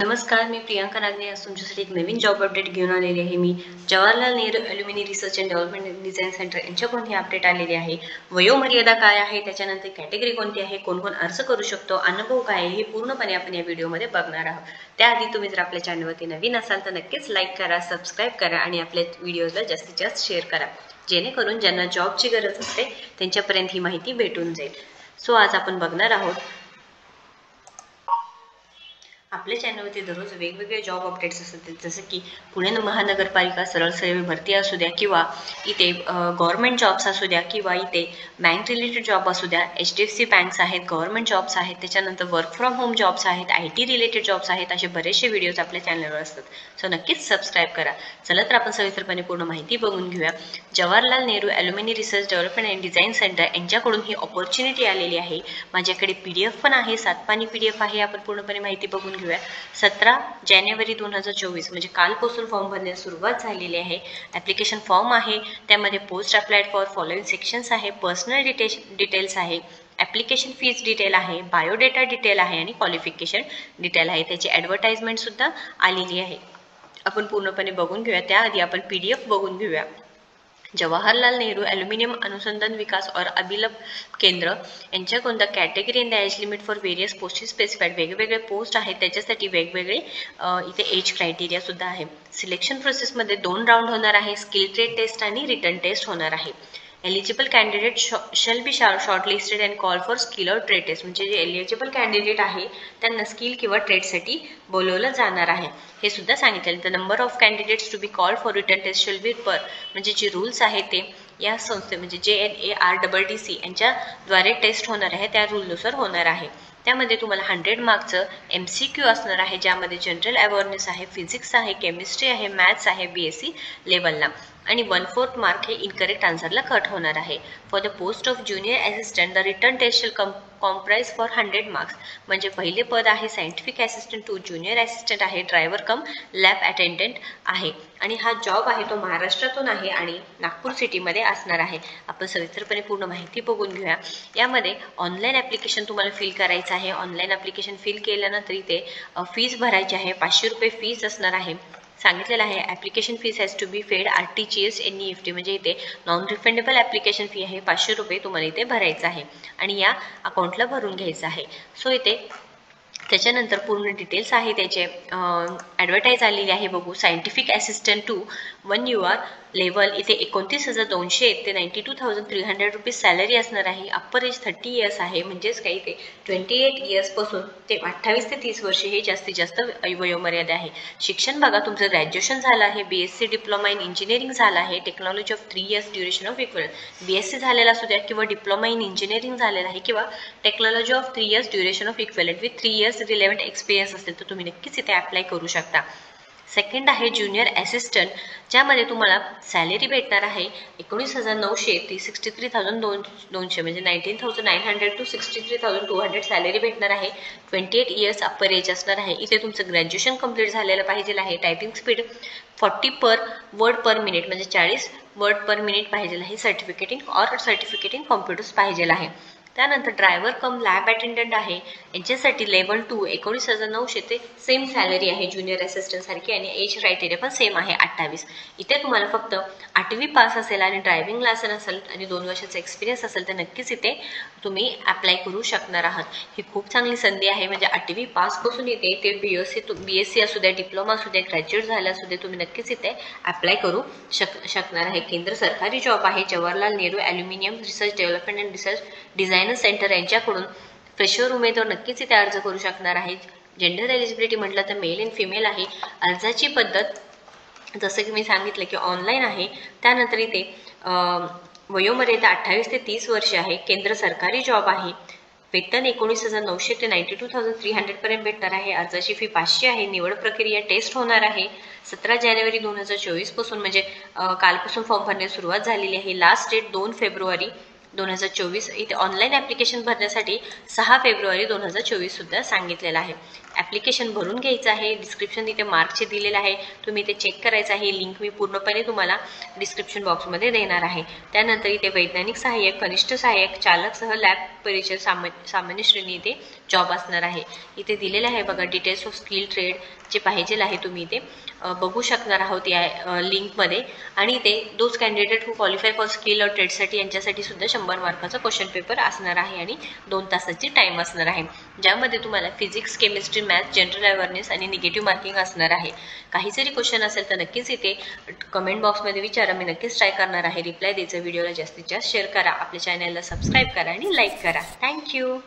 नमस्कार, मी प्रियांका नागने आज तुमच्यासाठी एक नवीन जॉब अपडेट घेऊन आलेली आहे. मी Jawaharlal Nehru alumni research and development design centre यांच्याकडून ही अपडेट आलेली आहे. वयोमर्यादा काय आहे, त्याच्यानंतर कॅटेगरी कोणती आहे, कोण कोण अर्ज करू शकतो, अनुभव काय आहे, हे पूर्णपणे आपण या व्हिडिओमध्ये बघणार आहोत. त्याआधी तुम्ही जर आपल्या चॅनलवरती नवीन असाल तर नक्कीच लाईक करा, सबस्क्राईब करा आणि आपल्या व्हिडिओला जास्तीत जास्त शेअर करा, जेणेकरून ज्यांना जॉबची गरज असते त्यांच्यापर्यंत ही माहिती भेटून जाईल. सो आज आपण बघणार आहोत. आपल्या चॅनलवरती दररोज वेगवेगळे जॉब अपडेट्स असतात, जसं की पुणे महानगरपालिका सरळ सेवा भरती असू द्या, किंवा इथे गव्हर्नमेंट जॉब्स असू द्या, किंवा इथे बँक रिलेटेड जॉब असू द्या. HDFC बँक्स आहेत, गव्हर्नमेंट जॉब्स आहेत, त्याच्यानंतर वर्क फ्रॉम होम जॉब्स आहेत, IT रिलेटेड जॉब्स आहेत. असे बरेचसे व्हिडिओज आपल्या चॅनलवर असतात. सो नक्कीच सबस्क्राईब करा. चला तर आपण सविस्तरपणे पूर्ण माहिती बघून घेऊया. Jawaharlal Nehru alumni research development and design centre यांच्याकडून ही ऑपॉर्च्युनिटी आलेली आहे. माझ्याकडे PDF पण आहे, 7 पानी PDF आहे. आपण पूर्णपणे माहिती बघून 17 जानेवारी 2024 म्हणजे कालपासून फॉर्म भरण्यास सुरुवात झालेली आहे. ॲप्लिकेशन फॉर्म आहे, त्यामध्ये post applied for following sections आहे, पर्सनल डिटेल्स आहे, ॲप्लिकेशन फीज डिटेल आहे, बायोडेटा डिटेल आहे आणि क्वालिफिकेशन डिटेल आहे. त्याची ॲडव्हर्टाइजमेंट सुद्धा आलेली आहे. आपण पूर्णपणे बघून घेऊया. त्याआधी आपण PDF बघून घेऊया. जवाहरलाल नेहरू ॲल्युमिनियम अनुसंधान विकास और अभिलभ केंद्र यांच्या कोणत्या category and age limit for various post specified. वेगवेगळे पोस्ट आहेत, त्याच्यासाठी वेगवेगळे इथे एज क्रायटेरिया सुद्धा आहे. सिलेक्शन प्रोसेसमध्ये 2 राऊंड होणार आहे. स्किल ट्रेड टेस्ट आणि रिटर्न टेस्ट होणार आहे. Eligible candidate shall be shortlisted and call for skill और ट्रेड टेस्ट. म्हणजे जे एलिजिबल कॅन्डिडेट आहे त्यांना स्किल किंवा ट्रेडसाठी बोलवलं जाणार आहे, हे सुद्धा सांगितलं. The number of candidates to be call for written test shall be per. म्हणजे जे रूल्स आहे ते या संस्थे म्हणजे JNARDDC यांच्याद्वारे टेस्ट होणार आहे, त्या रूलनुसार होणार आहे. त्यामध्ये तुम्हाला 100 मार्क्सचं MCQ असणार आहे, ज्यामध्ये जनरल अवेअरनेस आहे, फिजिक्स आहे, केमिस्ट्री आहे, मॅथ्स आहे BSc लेवलला, आणि 1/4 मार्क हे इनकरेक्ट आन्सरला कट होणार आहे. For the post of junior assistant the written test shall comprise for 100 marks. म्हणजे पहिले पद आहे सायंटिफिक असिस्टंट 2, ज्युनियर असिस्टंट आहे, ड्रायव्हर कम लॅब अटेंडंट आहे. आणि हा जॉब आहे तो महाराष्ट्रातून आहे आणि नागपूर सिटीमध्ये असणार आहे. आपण सविस्तरपणे पूर्ण माहिती बघून घेऊया. यामध्ये ऑनलाईन ॲप्लिकेशन तुम्हाला फिल करायचं आहे. ऑनलाईन ॲप्लिकेशन फिल केल्यानंतर इथे फीज भरायची आहे. 500 रुपये फीज असणार आहे. सांगितलेलं आहे application fees has to be paid RTGS NEFT. म्हणजे इथे नॉन रिफंडेबल ॲप्लिकेशन फी आहे. 500 रुपये तुम्हाला इथे भरायचं आहे आणि या अकाउंटला भरून घ्यायचं आहे. सो इथे त्याच्यानंतर पूर्ण डिटेल्स आहे, त्याचे ॲडव्हर्टाईज आलेली आहे. बघू. सायंटिफिक असिस्टंट 2 1 UR लेवल इथे 29,200 ते 92,300 रुपीज सॅलरी असणार आहे. अप्पर एज 30 इयर्स आहे. म्हणजेच काही ते 28 इयर्सपासून ते 28 ते 30 वर्षे हे जास्तीत जास्त वयोमर्यादा आहे. शिक्षण बघा, तुमचं ग्रॅज्युएशन झालं आहे, BSc डिप्लोमा इन इंजिनिअरिंग झालं आहे, technology of 3 years duration of equivalent. BSc झालेला असू द्या, किंवा डिप्लोमा इन इंजिनिअरिंग झालेला आहे, किंवा technology of 3 years duration of equivalent with 3 years relevant experience असेल तर तुम्ही नक्कीच इथे अप्लाय करू शकता. सेकंड आहे ज्युनियर असिस्टंट, ज्यामध्ये तुम्हाला सॅलरी भेटणार आहे 19,900 ते 63,200 म्हणजे 19,900 to 63,200 सॅलरी भेटणार आहे. 28 इयर्स अप्पर एज असणार आहे. इथे तुमचं ग्रॅज्युएशन कंप्लीट झालेलं पाहिजे आहे. टायपिंग स्पीड 40 पर वर्ड पर मिनिट म्हणजे 40 वर्ड पर मिनिट पाहिजे आहे. सर्टिफिकेट इन कॉम्प्युटर्स पाहिजे आहे. त्यानंतर ड्रायव्हर कम लॅब अटेंडंट आहे, यांच्यासाठी लेवल 2 19,900 ते सेम सॅलरी आहे ज्युनियर असिस्टंट सारखी, आणि एज क्रायटेरिया पण सेम आहे 28. इथे तुम्हाला फक्त 8वी पास असेल आणि ड्रायव्हिंग लायसन असेल आणि 2 वर्षाचा एक्सपिरियन्स असेल तर नक्कीच इथे तुम्ही अप्लाय करू शकणार आहात. ही खूप चांगली संधी आहे. म्हणजे 8वी पासपासून इथे ते BSc असू द्या, डिप्लोमा असू द्या, ग्रॅज्युएट झालं असू द्या, तुम्ही नक्कीच इथे अप्लाय करू शकणार आहे. केंद्र सरकारी जॉब आहे. Jawaharlal Nehru aluminium research development and research designer centre यांच्याकडून फ्रेशर उमेदवार नक्कीच इथे अर्ज करू शकणार आहे. जेंडर एलिजिबिलिटी म्हटलं तर मेल अँड फिमेल आहे. अर्जाची पद्धत जसं की मी सांगितलं की ऑनलाईन आहे. त्यानंतर इथे वयोमर्यादा 28 ते 30 वर्ष आहे. केंद्र सरकारी जॉब आहे. वेतन 19,900 ते 92,300 पर्यंत भेटणार आहे. अर्जाची फी 500 आहे. निवड प्रक्रिया टेस्ट होणार आहे 17 जानेवारी 2024 पासून. म्हणजे कालपासून फॉर्म भरण्यास सुरुवात झालेली आहे. Last date 2 February 2024. इथे ऑनलाईन ॲप्लिकेशन भरण्यासाठी 6 फेब्रुवारी 2024 सुद्धा सांगितलेलं आहे. ॲप्लिकेशन भरून घ्यायचं आहे. डिस्क्रिप्शन इथे मार्कचे दिलेलं आहे, तुम्ही इथे चेक करायचं आहे. लिंक मी पूर्णपणे तुम्हाला डिस्क्रिप्शन बॉक्समध्ये देणार आहे. त्यानंतर इथे वैज्ञानिक सहाय्यक, कनिष्ठ सहाय्यक, चालकसह लॅब परिचय सामान्य श्रेणी इथे जॉब असणार आहे. इथे दिलेलं आहे बघा, डिटेल्स ऑफ स्किल ट्रेड जे पाहिजे आहे तुम्ही इथे बघू शकणार आहोत या लिंकमध्ये. आणि इथे those candidate who qualify for skill और ट्रेडसाठी यांच्यासाठी सुद्धा 100 मार्काचा क्वेश्चन पेपर असणार आहे आणि 2 तासाची टाइम असणार आहे, ज्यामध्ये तुम्हाला physics, chemistry, math, general awareness आणि निगेटिव्ह मार्किंग असणार आहे. काही जरी क्वेश्चन असेल तर नक्कीच इथे कमेंट बॉक्समध्ये विचारा, मी नक्कीच ट्राय करणार आहे रिप्लाय द्यायचा. व्हिडिओला जास्तीत जास्त शेअर करा, आपल्या चॅनलला सबस्क्राईब करा आणि लाईक करा. थँक्यू.